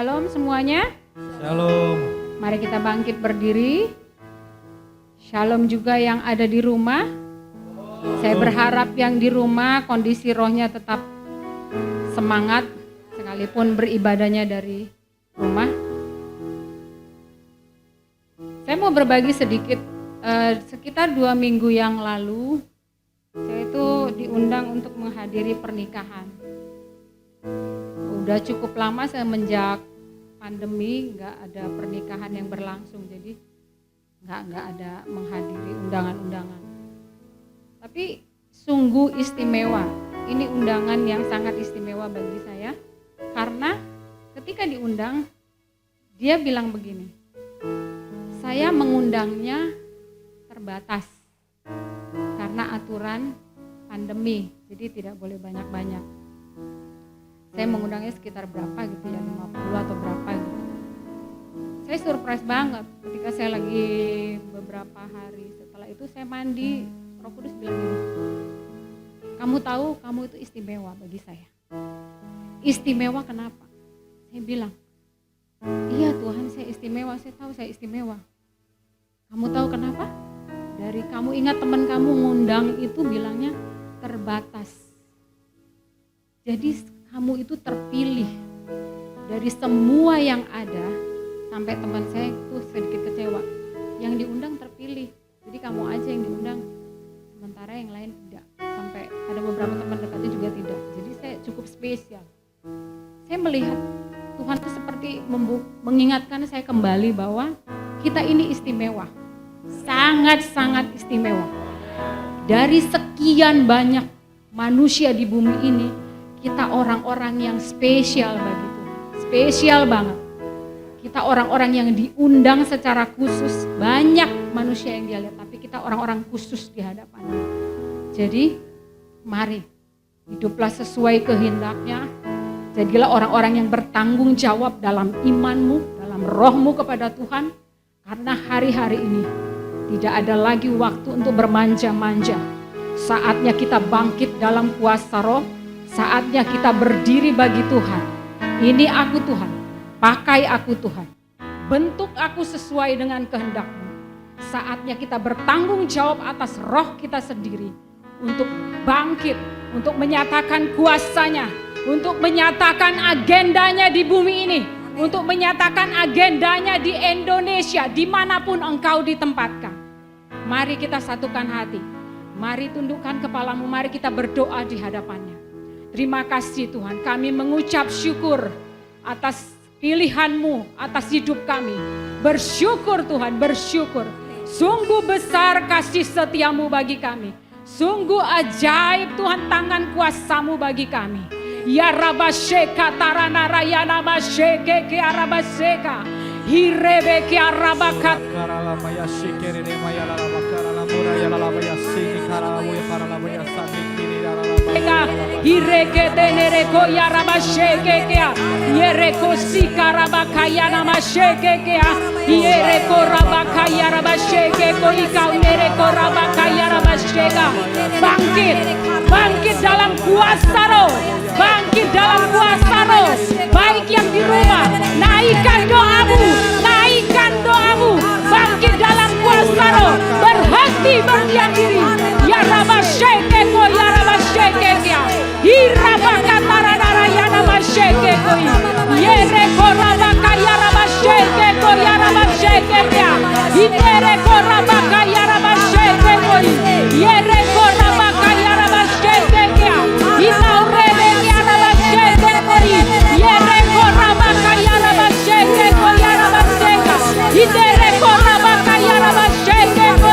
Shalom semuanya. Shalom. Mari kita bangkit berdiri. Shalom juga yang ada di rumah. Saya berharap yang di rumah kondisi rohnya tetap semangat sekalipun beribadahnya dari rumah. Saya mau berbagi sedikit. Sekitar 2 minggu yang lalu saya itu diundang untuk menghadiri pernikahan. Udah cukup lama semenjak pandemi nggak ada pernikahan yang berlangsung, jadi nggak ada menghadiri undangan-undangan. Tapi sungguh istimewa. Ini undangan yang sangat istimewa bagi saya karena ketika diundang dia bilang begini, saya mengundangnya terbatas karena aturan pandemi, jadi tidak boleh banyak-banyak. Saya mengundangnya sekitar berapa gitu ya, 50 atau berapa gitu. Saya surprise banget ketika saya lagi beberapa hari setelah itu saya mandi, Roh Kudus bilang gini, kamu tahu kamu itu istimewa bagi saya. Istimewa kenapa? Saya bilang, iya Tuhan, saya istimewa, saya tahu saya istimewa. Kamu tahu kenapa? Dari kamu ingat teman kamu ngundang itu bilangnya terbatas. Jadi kamu itu terpilih dari semua yang ada. Sampai teman saya itu sedikit kecewa. Yang diundang terpilih. Jadi kamu aja yang diundang. Sementara yang lain tidak. Sampai ada beberapa teman dekatnya juga tidak. Jadi saya cukup spesial. Saya melihat Tuhan itu seperti mengingatkan saya kembali bahwa kita ini istimewa. Sangat-sangat istimewa. Dari sekian banyak manusia di bumi ini, kita orang-orang yang spesial bagi Tuhan. Spesial banget. Kita orang-orang yang diundang secara khusus. Banyak manusia yang dia lihat, tapi kita orang-orang khusus di hadapannya. Jadi, mari hiduplah sesuai kehendaknya. Jadilah orang-orang yang bertanggung jawab dalam imanmu, dalam rohmu kepada Tuhan. Karena hari-hari ini tidak ada lagi waktu untuk bermanja-manja. Saatnya kita bangkit dalam kuasa roh. Saatnya kita berdiri bagi Tuhan. Ini aku Tuhan. Pakai aku Tuhan. Bentuk aku sesuai dengan kehendak-Mu. Saatnya kita bertanggung jawab atas roh kita sendiri. Untuk bangkit. Untuk menyatakan kuasanya. Untuk menyatakan agendanya di bumi ini. Untuk menyatakan agendanya di Indonesia. Dimanapun engkau ditempatkan. Mari kita satukan hati. Mari tundukkan kepalamu. Mari kita berdoa di hadapannya. Terima kasih Tuhan. Kami mengucap syukur atas pilihan-Mu. Atas hidup kami. Bersyukur Tuhan. Bersyukur. Sungguh besar kasih setia-Mu bagi kami. Sungguh ajaib Tuhan tangan kuasa-Mu bagi kami. Ya Rabasheka Tarana Rayana Basheke Ke Arabasheka Hirebe Ke Arabakat Karalamaya shikere maya la bakara mura ya la baya sini karalamu ya karalamaya sani kiri la Hireke Tenere Ko Ya Rabasheke Ke Yereko Sikarabakaya Namasheke Ke Yereko Rabakaya Rabasheke Ko Ikau Nereko Rabakaya Rabasheka. Bangkit, bangkit dalam kuasa roh. Bangkit dalam kuasa roh. Baik yang di rumah, naikkan doamu, naikkan doamu. Bangkit dalam kuasa roh. Berhenti berdiam diri. Ya Rabasheke Ko Ya Rabasheke Ko Hirabakatarana Ya Rabasheke Ko Yereko Rabakaya Rabasheke Ko Ya Rabasheke Ko Yereko Rabakaya Rabasheke Ko Yereko Rabakaya Rabasheke Ko Inaurebe Ya Rabasheke Ko Yereko Rabakaya Rabasheke Ko Ya Rabasheka Yereko Rabakaya Rabasheke Ko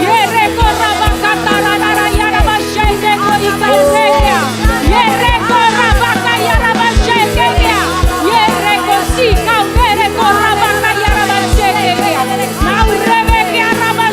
Yereko Rabakatarana Ya Rabasheke Ko Ikaurebe Yereko Rabakaya Rabasheke Ko Yereko Sikaurebe Rabakaya Rabasheke Ko Naurebe Ya Rabasheke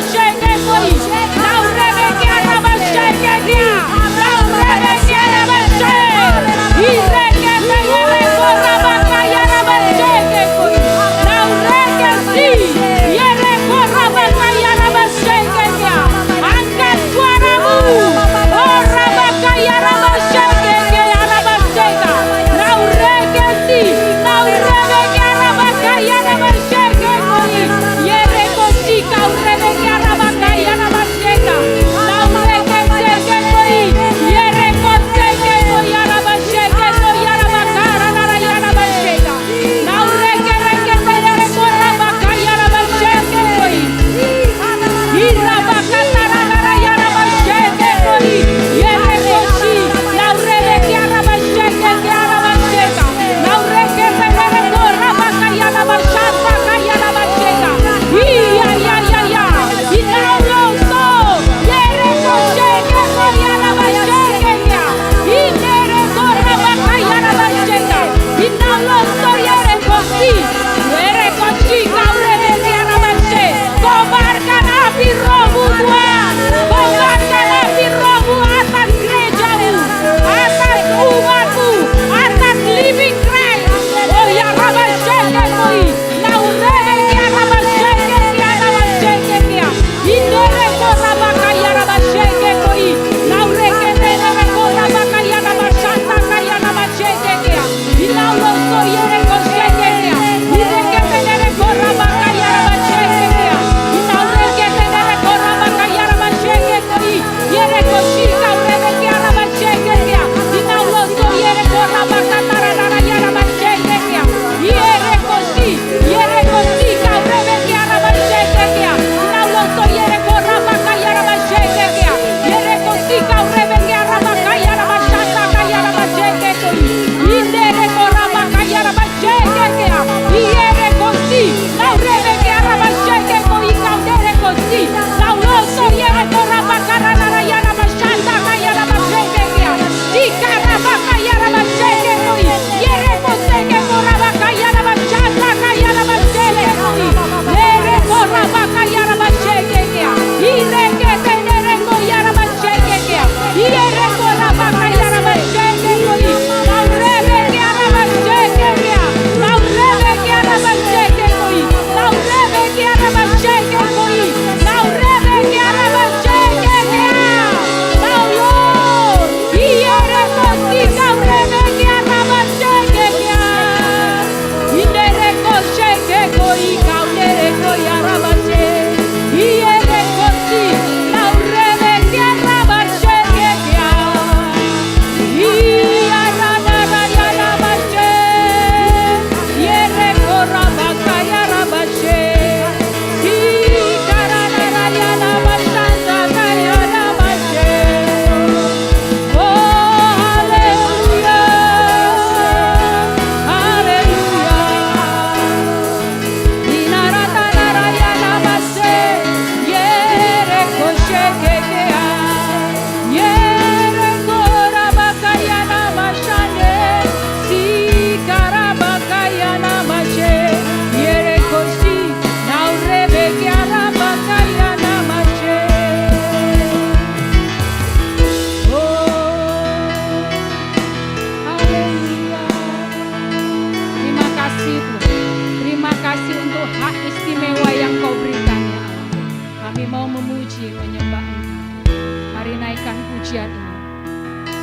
memuji, menyembah Engkau. Mari naikkan pujian ini.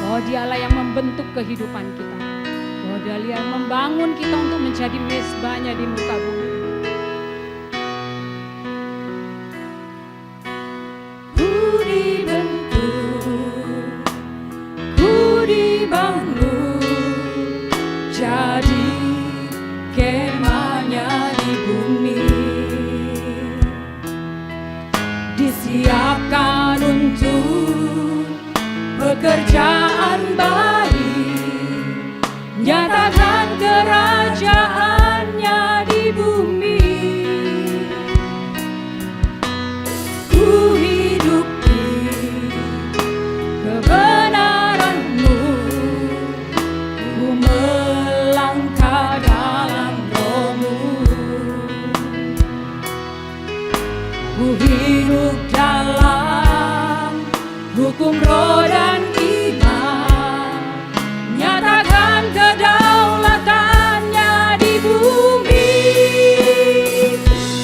Bahwa Dialah yang membentuk kehidupan kita. Bahwa Dia yang membangun kita untuk menjadi mezbahnya di muka bumi. Jadi kemahnya di bumi, disiapkan untuk pekerjaan baik, nyatakan kerajaannya di bumi. Ku hidup di kebenaran-Mu, ku melangkah dalam Roh-Mu, ku hidup dalam hukum roh dan iman, nyatakan kedaulatannya di bumi.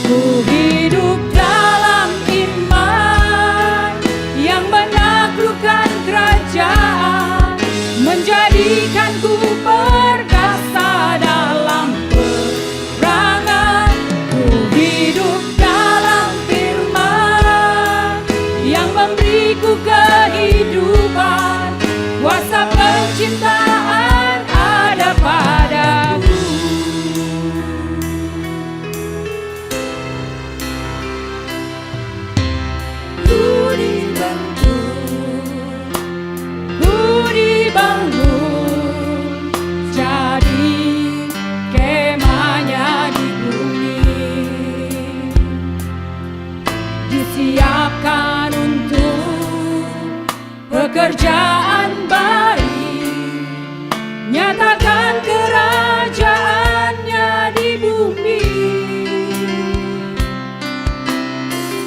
Ku hidup dalam iman yang menaklukkan kerajaan, menjadikanku perkasa dalam peperangan. Ku hidup dalam firman yang memberiku kehidupan, kuasa penciptaan ada padaku. Ku dibangun jadi kemahnya di bumi, disiapkan untuk pekerjaan baik, nyatakan kerajaannya di bumi.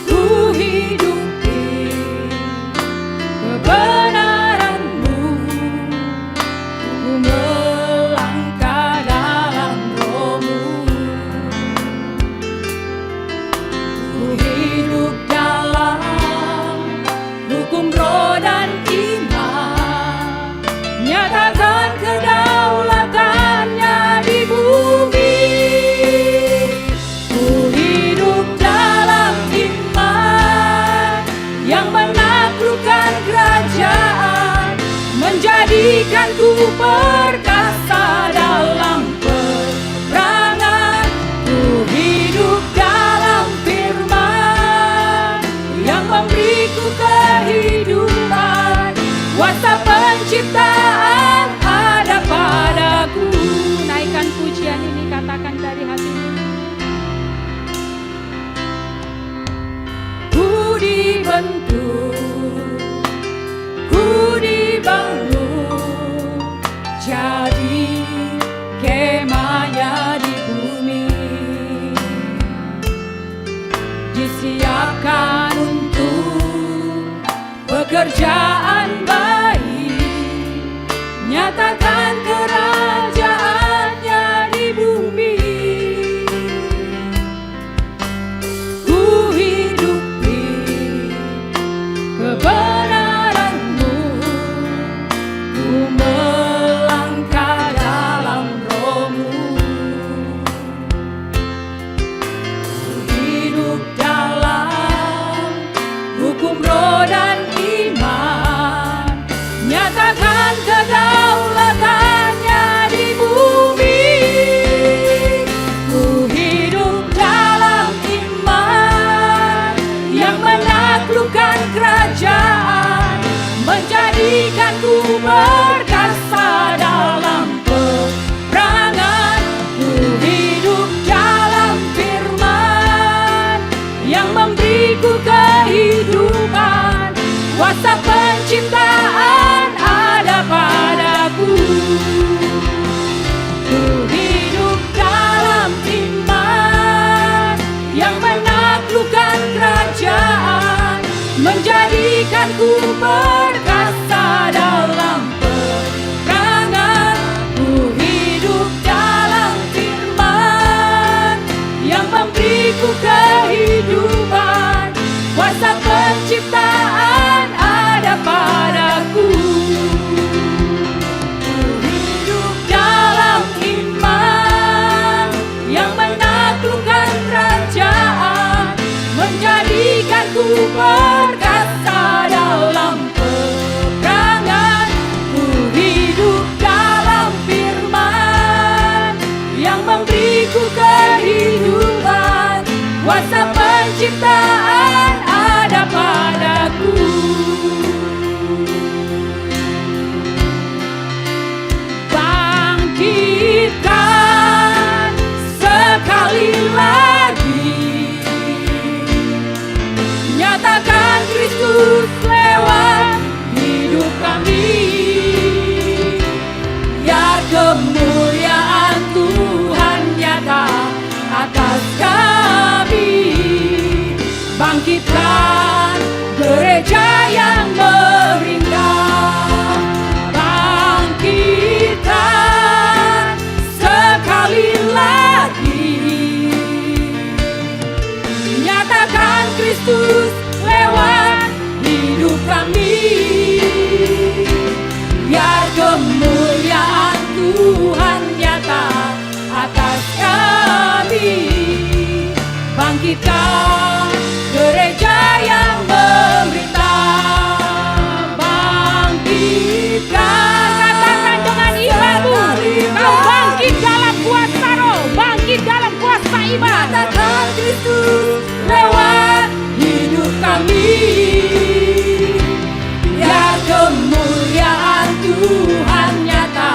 Ku hidup di kebenaran-Mu, ku melangkah dalam Roh-Mu, ku hidup dalam hukum roh dan iman, nyatakan kedaulatannya di bumi. Ku hidup dalam iman yang menaklukkan kerajaan, menjadikanku perkasa dalam peperangan. Ku hidup dalam firman yang memberiku kehidupan, kuasa penciptaan ada padaku. Naikkan pujian ini, katakan dari hati. Ku dibentuk, ku dibangun jadi kemahnya di bumi, disiapkan untuk pekerjaan baik, nyatakan kerajaannya di bumi. Ku hidup di kebenaran-Mu, ku melangkah dalam Roh-Mu, ku hidup dalam hukum roh dan iman, nyatakan kedaulatannya di bumi. Ku hidup dalam iman yang menaklukkan kerajaan, menjadikanku perkasa dalam peperangan. Ku hidup dalam firman yang memberiku kehidupan, kuasa penciptaan ada padaku. Ku hidup dalam iman yang menaklukkan kerajaan, menjadikanku perkasa dalam peperangan. Ku hidup dalam firman yang memberiku kehidupan, kuasa penciptaan Kristus lewat hidup kami. Biar kemuliaan Tuhan nyata atas kami. Bangkitkan gereja yang memerintah. Bangkitkan sekali lagi. Nyatakan Kristus lewat hidup kami. Biar kemuliaan Tuhan nyata atas kami. Bangkitkan gereja yang memerintah. Bangkitkan. Katakan dengan imanmu, kau bangkit dalam kuasa roh, bangkit dalam kuasa iman. Katakan Kristus lewat hidup kami. Biar kemuliaan Tuhan nyata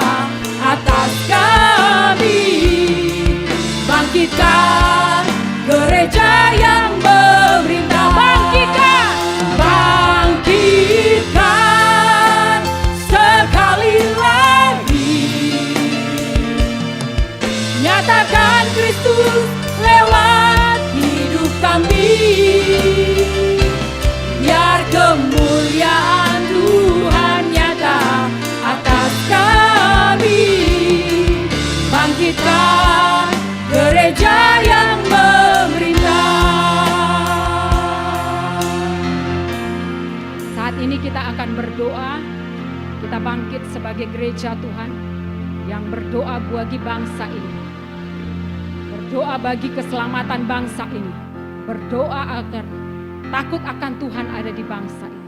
atas kami. Bangkitkan gereja yang memerintah. Bangkitkan, bangkitkan sekali lagi. Nyatakan Kristus lewat hidup kami. Biar kemuliaan Tuhan nyata atas kami. Bangkitkan gereja yang memerintah. Saat ini kita akan berdoa. Kita bangkit sebagai gereja Tuhan yang berdoa bagi bangsa ini. Berdoa bagi keselamatan bangsa ini. Berdoa agar takut akan Tuhan ada di bangsa ini.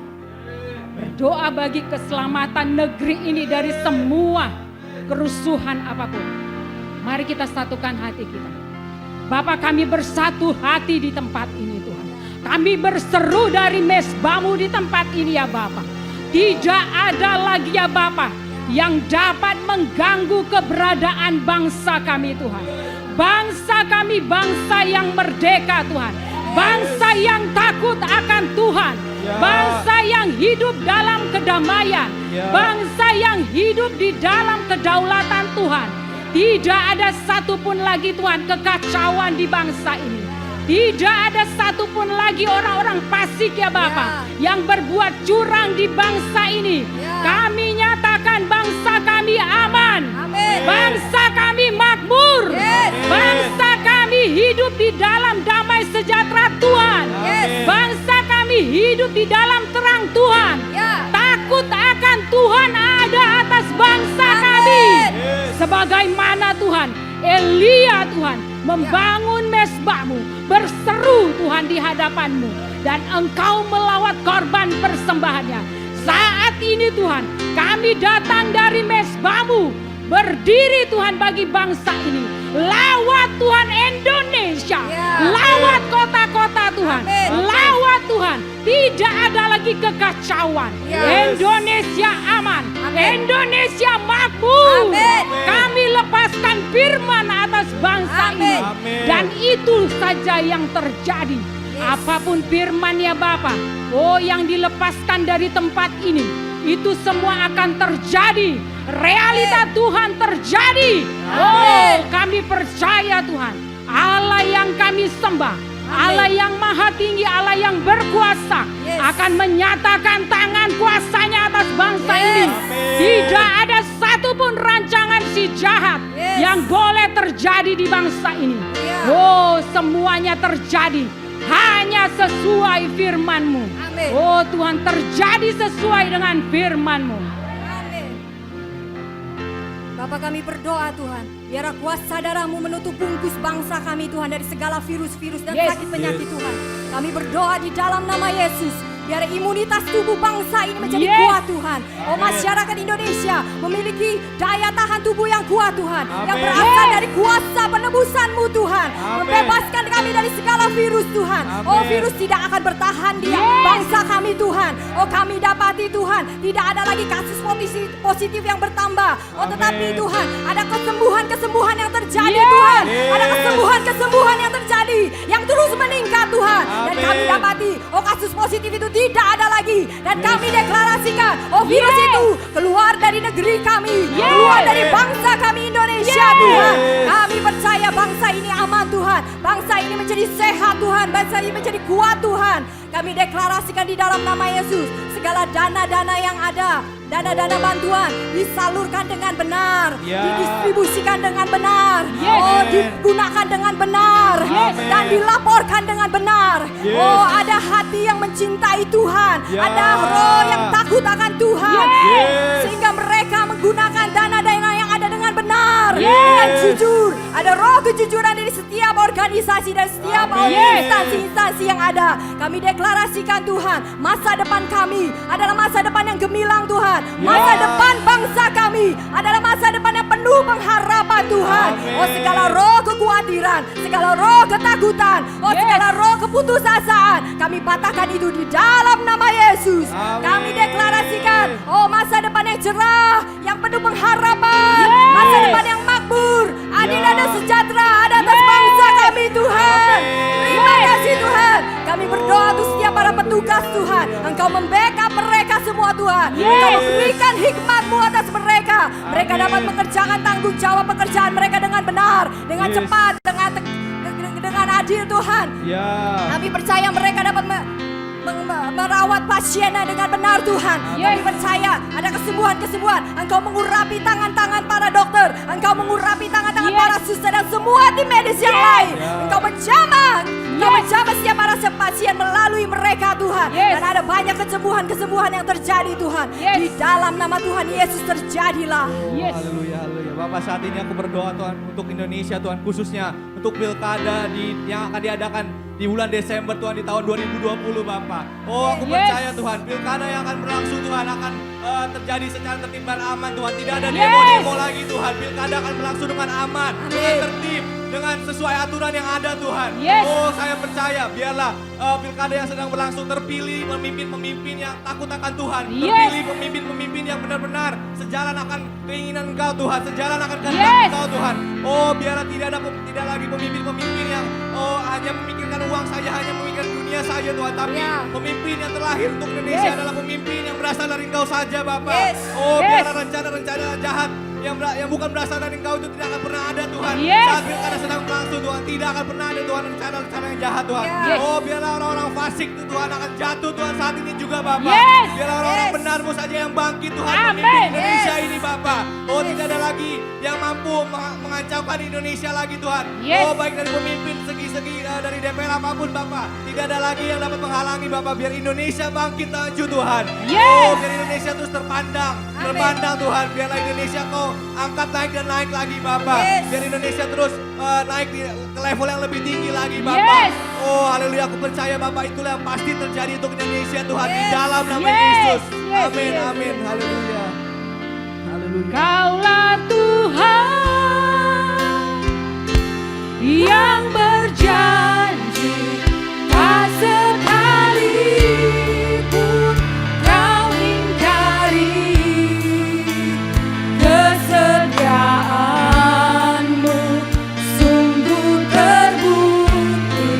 Berdoa bagi keselamatan negeri ini dari semua kerusuhan apapun. Mari kita satukan hati kita. Bapa, kami bersatu hati di tempat ini Tuhan. Kami berseru dari mesbah-Mu di tempat ini ya Bapa. Tidak ada lagi ya Bapa yang dapat mengganggu keberadaan bangsa kami Tuhan. Bangsa kami bangsa yang merdeka Tuhan. Bangsa yang takut akan Tuhan. Bangsa yang hidup dalam kedamaian. Bangsa yang hidup di dalam kedaulatan Tuhan. Tidak ada satupun lagi Tuhan kekacauan di bangsa ini. Tidak ada satupun lagi orang-orang fasik ya Bapa yang berbuat curang di bangsa ini. Kami nyatakan bangsa kami aman. Bangsa kami makmur. Bangsa kami hidup di dalam damai sejahtera Tuhan. Bangsa kami hidup di dalam terang Tuhan. Takut akan Tuhan ada atas bangsa kami. Sebagaimana Tuhan Elia Tuhan membangun mesbah-Mu, berseru Tuhan di hadapan-Mu, dan Engkau melawat korban persembahannya. Saat ini Tuhan, kami datang dari mesbah-Mu, berdiri Tuhan bagi bangsa ini. Lawat Tuhan Indonesia, lawat kota-kota Tuhan, lawat Tuhan. Tidak ada lagi kekacauan. Indonesia aman, Indonesia makmur. Kami lepaskan firman atas bangsa ini, dan itu saja yang terjadi. Apapun firman ya Bapa, yang dilepaskan dari tempat ini, itu semua akan terjadi. Realita Tuhan terjadi. Kami percaya Tuhan, Allah yang kami sembah, Allah yang maha tinggi, Allah yang berkuasa, akan menyatakan tangan kuasanya atas bangsa ini. Tidak ada satupun rancangan si jahat yang boleh terjadi di bangsa ini. Semuanya terjadi hanya sesuai firman-Mu. Tuhan, terjadi sesuai dengan firman-Mu. Bapa, kami berdoa Tuhan, biar kuasa darah-Mu menutup bungkus bangsa kami Tuhan dari segala virus-virus dan sakit penyakit Tuhan. Kami berdoa di dalam nama Yesus, biar imunitas tubuh bangsa ini menjadi kuat Tuhan. Masyarakat Indonesia memiliki daya tahan tubuh yang kuat Tuhan, yang berasal dari kuasa penebusan-Mu Tuhan. Membebaskan kami dari segala virus Tuhan. Virus tidak akan bertahan di bangsa kami Tuhan. Tuhan. Oh kami dapati Tuhan, tidak ada lagi kasus positif yang bertambah. Oh tetapi Tuhan, ada kesembuhan yang terjadi Tuhan. Ada kesembuhan yang terjadi, yang terus meningkat Tuhan. Dan kami dapati, oh kasus positif itu tidak ada lagi. Dan kami deklarasikan, oh virus itu keluar dari negeri kami, keluar dari bangsa kami Indonesia Tuhan. Kami percaya bangsa ini aman Tuhan, bangsa ini menjadi sehat Tuhan, bangsa ini menjadi kuat Tuhan. Kami deklarasikan di dalam nama Yesus, segala dana-dana yang ada, dana-dana bantuan disalurkan dengan benar, didistribusikan dengan benar, oh digunakan dengan benar, dan dilaporkan dengan benar. Oh ada hati yang mencintai Tuhan, ada roh yang takut akan Tuhan, sehingga mereka menggunakan dana-dana yang ada dengan benar, dengan jujur. Ada roh kejujuran dari setiap organisasi dan setiap instansi-instansi yang ada. Kami deklarasikan Tuhan, masa depan kami adalah masa depan yang gemilang Tuhan. Masa depan bangsa kami adalah masa depan yang penuh pengharapan Tuhan. Oh segala roh kekhawatiran, segala roh ketakutan, oh segala roh keputusasaan, kami patahkan itu di dalam nama Yesus. Kami deklarasikan, oh masa depan yang cerah, yang penuh pengharapan, masa depan yang makmur, adil dan sejahtera ada atas bangsa kami Tuhan. Terima kasih Tuhan. Kami berdoa untuk setiap para petugas Tuhan, Engkau membackup mereka semua Tuhan. Engkau memberikan hikmat-Mu atas mereka. Mereka dapat mengerjakan tanggung jawab pekerjaan mereka dengan benar, dengan cepat, dengan adil Tuhan. Kami percaya mereka dapat merawat pasiennya dengan benar Tuhan. Kami percaya ada kesembuhan-kesembuhan. Engkau mengurapi tangan-tangan para dokter, Engkau mengurapi tangan-tangan para suster dan semua tim medis yang lain. Engkau menjamah setiap para pasien melalui mereka Tuhan. Dan ada banyak kesembuhan-kesembuhan yang terjadi Tuhan. Di dalam nama Tuhan Yesus terjadilah. Haleluya, haleluya. Bapak saat ini aku berdoa Tuhan untuk Indonesia Tuhan, khususnya untuk pilkada yang akan diadakan di bulan Desember Tuhan di tahun 2020 Bapak. Oh aku percaya Tuhan, pilkada yang akan berlangsung Tuhan akan terjadi secara tertib dan aman Tuhan. Tidak ada demo-demo lagi Tuhan. Pilkada akan berlangsung dengan aman, dengan tertib, dengan sesuai aturan yang ada Tuhan. Oh saya percaya biarlah pilkada yang sedang berlangsung terpilih pemimpin-pemimpin yang takut akan Tuhan. Terpilih pemimpin-pemimpin yang benar-benar sejalan akan keinginan Engkau Tuhan, sejalan akan kehendak Engkau Tuhan. Oh biarlah tidak lagi pemimpin-pemimpin yang hanya memikirkan uang saja, hanya memikirkan dunia saja Tuhan. Tapi pemimpin yang terlahir untuk Indonesia adalah pemimpin yang berasal dari Engkau saja Bapak. Oh biarlah rencana-rencana jahat yang bukan berasal dari Engkau itu tidak akan pernah ada Tuhan. Saat pilkada sedang berlangsung Tuhan, tidak akan pernah ada Tuhan rencana-rencana yang jahat Tuhan. Oh biarlah orang-orang fasik itu Tuhan akan jatuh Tuhan saat ini juga Bapak. Biarlah orang-orang benar-Mu saja yang bangkit Tuhan, memimpin Indonesia ini Bapak. Oh tidak ada lagi yang mampu mengacaukan Indonesia lagi Tuhan. Oh baik dari pemimpin segi-segi dari DPR apapun Bapak, tidak ada lagi yang dapat menghalangi Bapak. Biar Indonesia bangkit maju Tuhan. Oh biar Indonesia terus terpandang Tuhan. Biarlah Indonesia Kau angkat naik dan naik lagi Bapak. Biar Indonesia terus naik ke level yang lebih tinggi lagi Bapak. Oh haleluya, aku percaya Bapak itulah yang pasti terjadi untuk Indonesia Tuhan di dalam nama Yesus. Amin, amin, haleluya. Haleluya. Kaulah Tuhan yang berjanji, tak sekalipun Kau ingkari kesetiaan-Mu, sungguh terbukti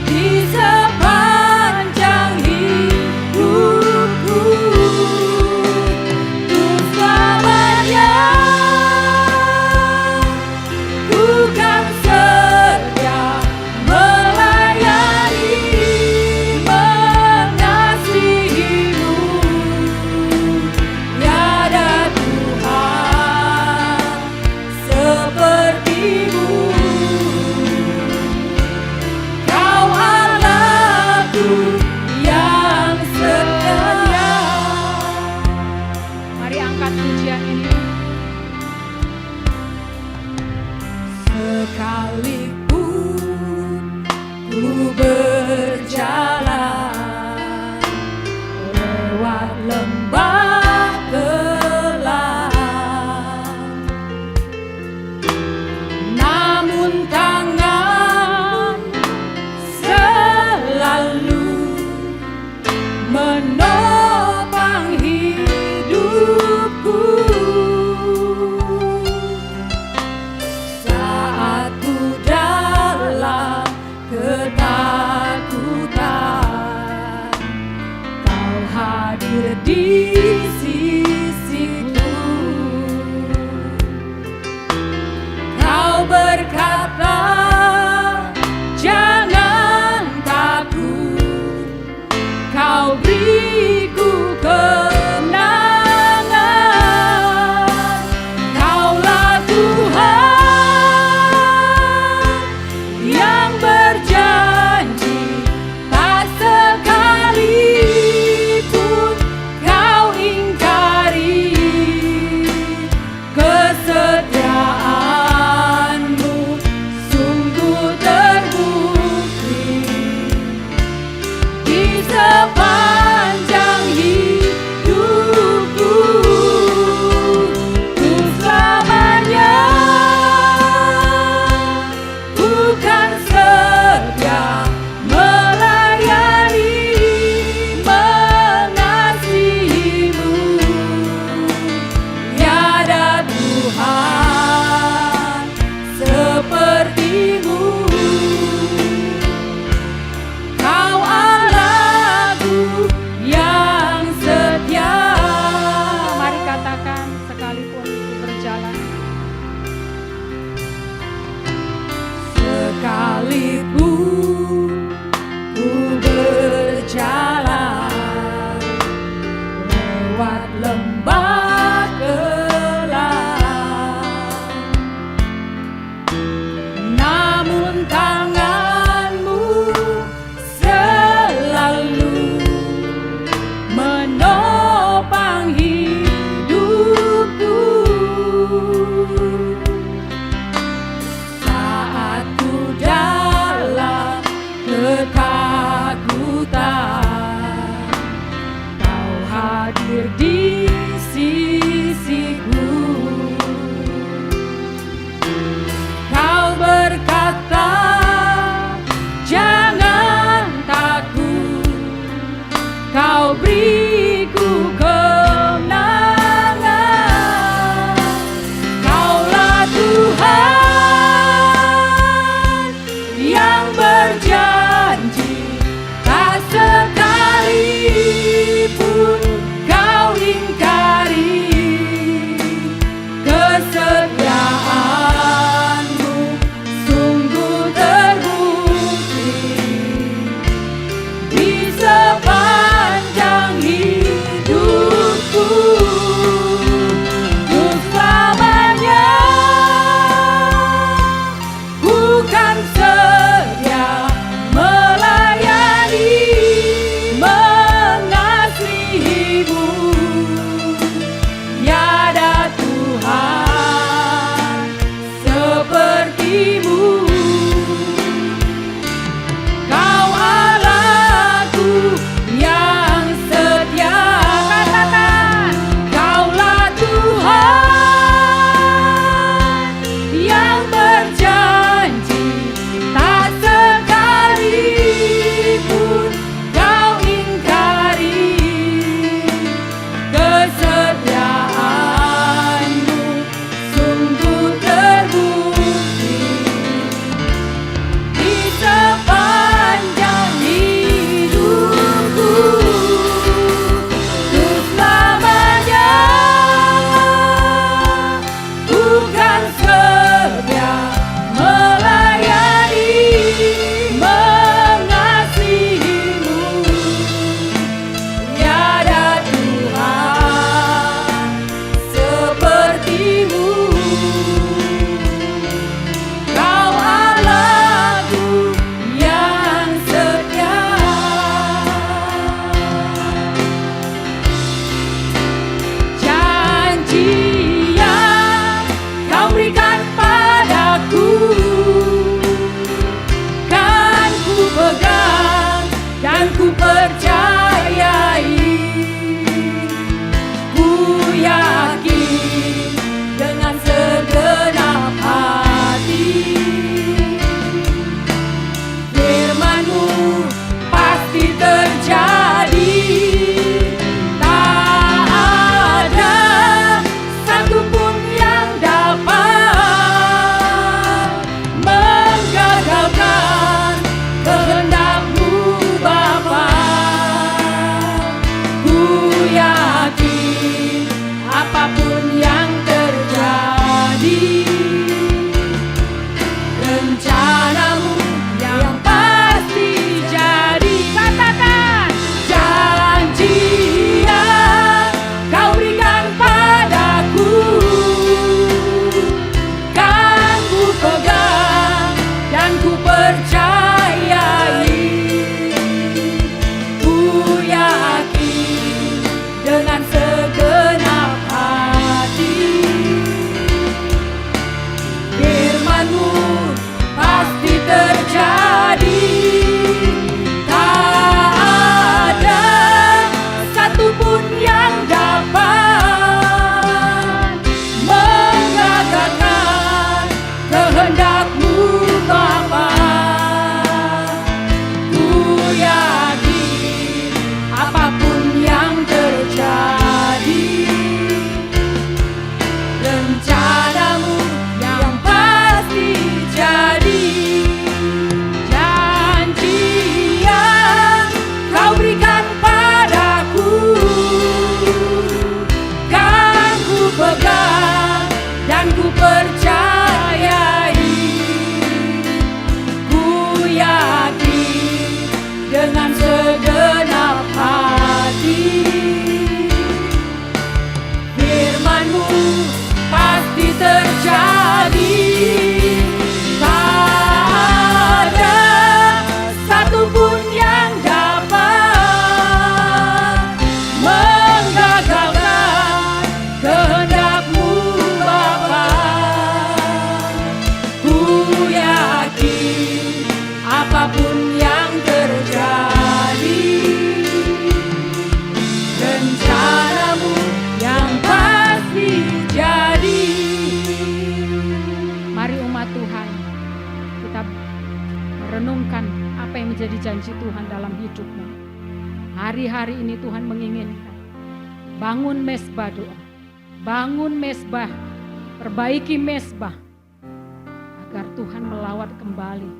di sepanjang hidupku. Untuk selamanya ku kan setia di sisiku. Kau berkata, jangan takut, Kau beriku kemenangan. Kaulah Tuhan yang berjanji, tak sekalipun Kau ingkari kesetiaan-Mu sungguh terbukti di sepanjang hidupku. Ku selamanya bukan setia melayani, mengasihi-Mu. Tiada Tuhan seperti-Mu. Kau Allahku yang setia. Mari katakan, sekalipun ku berjalan, Sekalipun ku berjalan lewat lembah gelap, namun tangan-Mu selalu menopang hidupku. Saat ku dalam ketakutan, Kau hadir di sisiku. Kau berkata, jangan takut, Kau beriku kemenangan. Kaulah Tuhan yang berjanji, tak sekalipun Kau ingkari kesetiaan-Mu sungguh terbukti di sepanjang hidupku. janji Tuhan dalam hidupmu. Hari-hari ini Tuhan menginginkan bangun mezbah doa, bangun mezbah, perbaiki mezbah, agar Tuhan melawat kembali,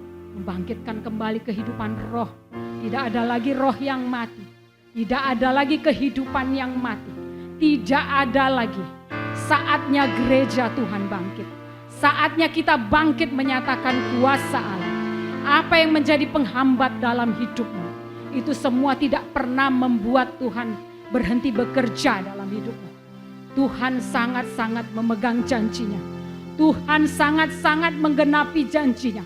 membangkitkan kembali kehidupan roh. Tidak ada lagi roh yang mati, tidak ada lagi kehidupan yang mati, tidak ada lagi. Saatnya gereja Tuhan bangkit, saatnya kita bangkit menyatakan kuasa Allah. Apa yang menjadi penghambat dalam hidupmu, itu semua tidak pernah membuat Tuhan berhenti bekerja dalam hidupmu. Tuhan sangat-sangat memegang janjinya. Tuhan sangat-sangat menggenapi janjinya.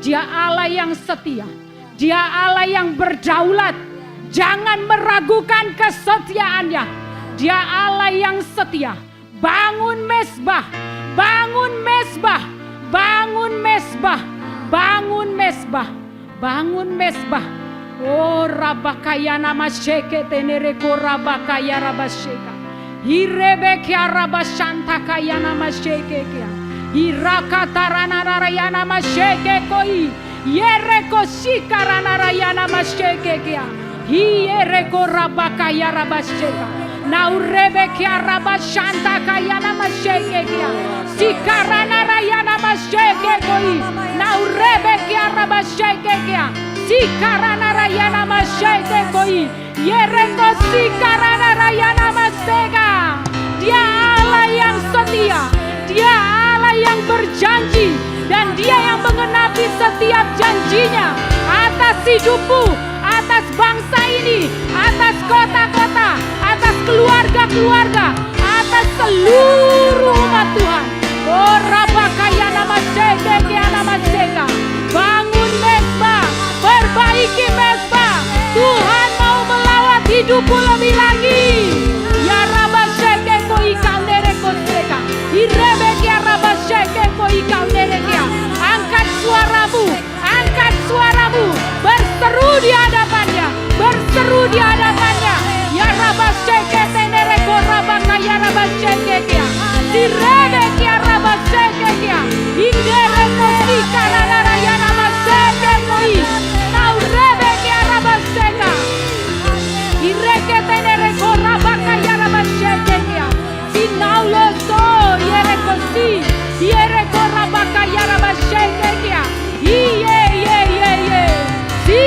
Dia Allah yang setia. Dia Allah yang berdaulat. Jangan meragukan kesetiaannya. Dia Allah yang setia. Bangun mezbah, bangun mezbah, bangun mezbah, bangun mezbah, bangun mezbah. Oh rabakaya nama sheke tenereko rabakaya rabasheka. Hirebekia rabashanta kaya nama sheke kia. Hirakatarana rayana masheke koi. Yereko shikarana rayana masheke kia. Hiereko rabakaya rabasheka. Naurebekia rabashanta kaya nama sheke kia. Sikarana rayana masheke koi. Naurebekia rabasheke kia. Sikarana rayana masheke koi. Yereko sikarana rayana masheka. Dia Allah yang setia. Dia Allah yang berjanji. Dan dia yang mengenapi setiap janjinya. Atas hidupmu, atas bangsa ini, atas kota-kota, atas keluarga-keluarga, atas seluruh umat Tuhan. Oh rabakaya nama sheke kia nama sheka. Bangun mezbah, perbaiki mezbah. Tuhan mau melawat hidupmu lebih lagi. Ya rabasheke ko ikal nereko sheka. Irebekia rabasheke ko ikal nerekia. Angkat suaramu, angkat suaramu. Berseru di hadapannya, berseru di hadapannya. Ya rabasheke tenereko rabakaya rabasheke kia. Irebekia rabasheke kia. Indereko sikarana rayana masheke koi. Naurebekia rabasheka. Ireke tenereko rabakaya rabasheke kia. Sinauloso yereko si. Yereko rabakaya rabasheke kia. Iye ye ye ye. Si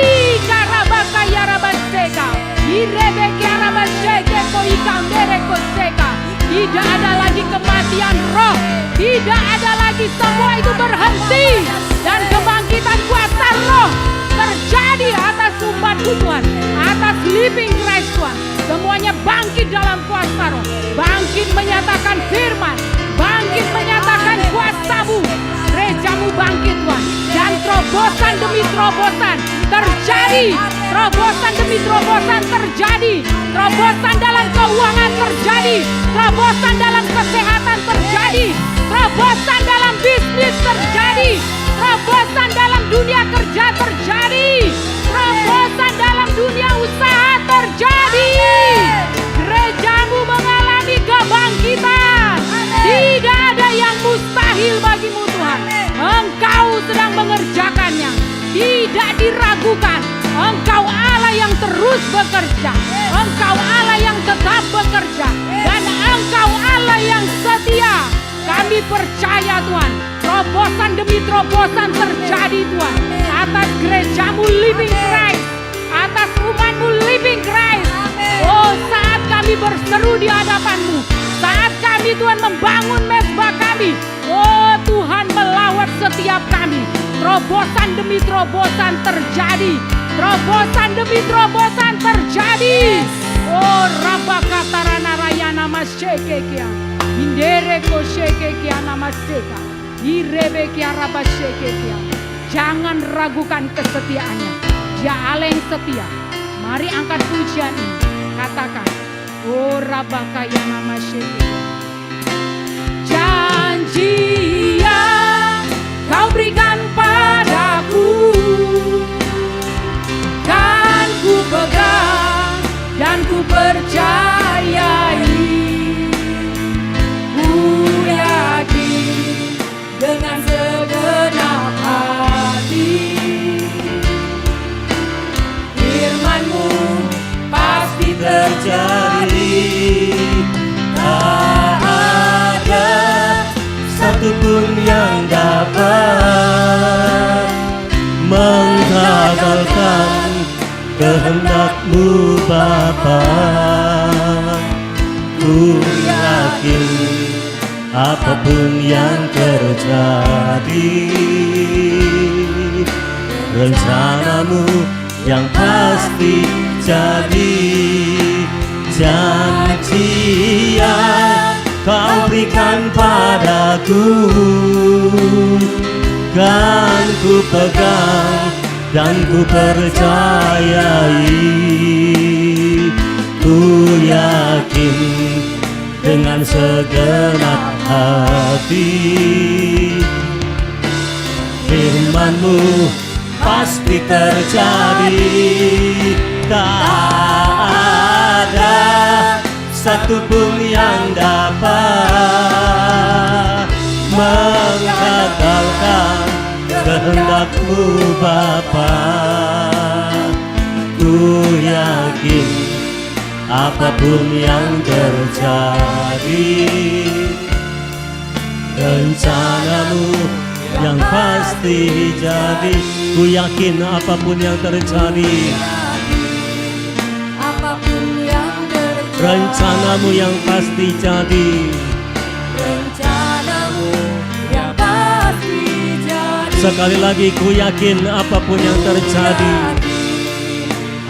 karabakaya rabasheka. Irebekia rabasheke koi kandereko seka. Tidak ada lagi kematian roh. Tidak ada lagi, semua itu berhenti. Dan kebangkitan kuasa roh terjadi atas umatmu Tuhan. Atas Living Christ Tuhan. Semuanya bangkit dalam kuasa roh. Bangkit menyatakan firman. Bangkit menyatakan kuasamu. Gerejamu bangkit Tuhan. Dan terobosan demi terobosan terjadi. Terobosan demi terobosan terjadi. Terobosan dalam keuangan terjadi. Terobosan dalam kesehatan terjadi. Terobosan dalam bisnis terjadi. Terobosan dalam dunia kerja terjadi. Terobosan dalam dunia usaha terjadi. Gerejamu mengalami kebangkitan. Tidak ada yang mustahil bagimu Tuhan. Engkau sedang mengerjakannya. Tidak diragukan. Engkau Allah yang terus bekerja. Engkau Allah yang tetap bekerja. Dan Engkau Allah yang setia. Kami percaya Tuhan, terobosan demi terobosan terjadi Tuhan. Atas gerejamu Living Christ, atas umatmu Living Christ. Oh saat kami berseru di hadapanmu, saat kami Tuhan membangun mezbah kami. Oh Tuhan melawat setiap kami. Terobosan demi terobosan terjadi. Terobosan demi terobosan terjadi. Oh rabakatarana rayana masheke kia. Indereko sheke kia nama seka. Irebekia rabasheke kia. Jangan ragukan kesetiaannya. Dia Allah yang setia. Mari angkat pujian ini. Katakan, oh rabakaya nama sheke. Janji yang kau berikan padaku kan ku pegang dan ku percayai. Dengan segenap hati jadi. Tak ada satupun yang dapat menggagalkan kehendak-Mu Bapa. Ku yakin apapun yang terjadi, rencana-Mu yang pasti jadi. Janji yang Kau berikan padaku kan ku pegang dan ku percayai. Ku yakin dengan segenap hati, firman-Mu pasti terjadi. Tak ada satupun yang dapat menggagalkan kehendak-Mu Bapa. Ku yakin apapun yang terjadi, rencana-Mu yang pasti jadi. Ku yakin apapun yang terjadi, Apapun yang terjadi, rencana-Mu yang pasti jadi. rencana-Mu yang pasti jadi. Sekali lagi, ku yakin apapun yang terjadi,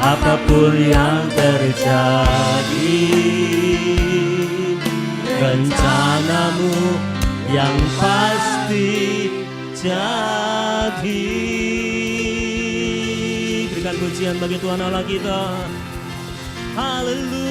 apapun yang terjadi, rencana-Mu yang pasti jadi. Berikan pujian bagi Tuhan Allah kita. Haleluya.